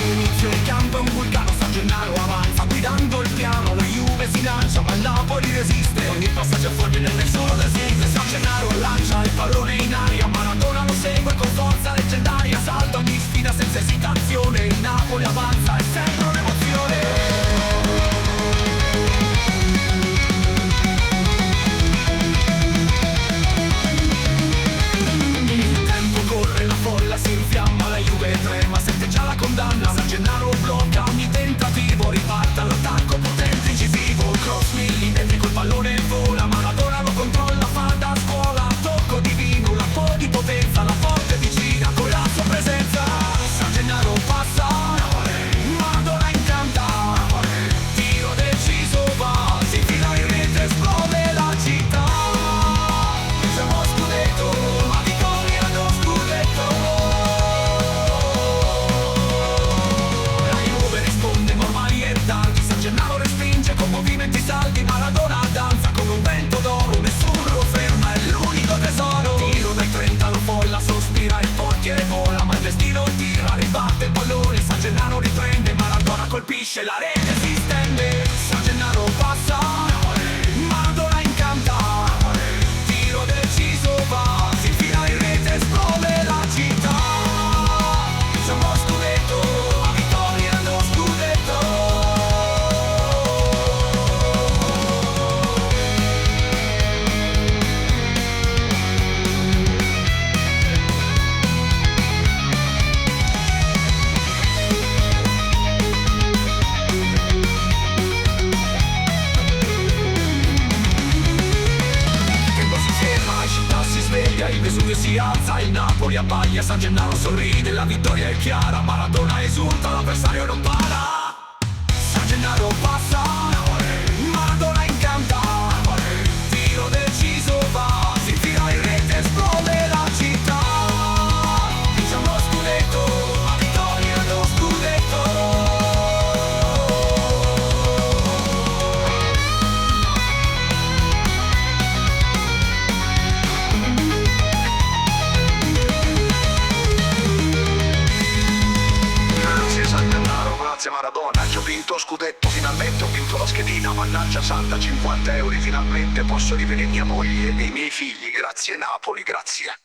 Inizio il campo, è un vulcano, San Gennaro avanza guidando il piano, la Juve si lancia ma il Napoli resiste, ogni passaggio è fulmine e nessuno desiste. San Gennaro lancia il pallone in aria, Maradona lo segue con forza leggendaria, salta ogni sfida senza esitazione, il Napoli avanza e sembra un'emozione. Il tempo corre, la folla si infiamma, la Juve trema, sente già la condanna. San Gennaro blocca ogni tentativo, riparte all'attacco potente, incisivo, cross millimetrico, il pallone vola, Maradona lo controlla, fa da scuola, tocco divino, la po' di potenza, la forte vicina con la sua presenza. San Gennaro passa, Maradona incanta, tiro deciso va, si infila in rete, esplode la città. Siamo scudetto, ma vittoria lo scudetto. La Juve risponde ormai è tardi, San Gennaro respinge con movimenti saldi, Maradona danza come un vento d'oro, nessuno lo ferma, è l'unico tesoro. Tiro dai 30, lo folla, sospira, il portiere vola, ma il destino tira, ribatte il pallone, San Gennaro riprende, Maradona colpisce, la rete si stende. San Gennaro passa, Maradona incanta, tiro deciso va, si infila in rete, esplode la città. Siamo scudetto, la vittoria lo scudetto. Il Vesuvio si alza, il Napoli abbaglia, San Gennaro sorride, la vittoria è chiara, Maradona esulta, l'avversario non para. San Gennaro passa, Maradona incanta, tiro deciso va, si infila in rete, esplode la città. Diciamo scudetto, la vittoria lo scudetto. Grazie Maradona, ci ho vinto scudetto, finalmente ho vinto la schedina, mannaggia santa, 50 euro, finalmente posso rivedere mia moglie e i miei figli, grazie Napoli, grazie.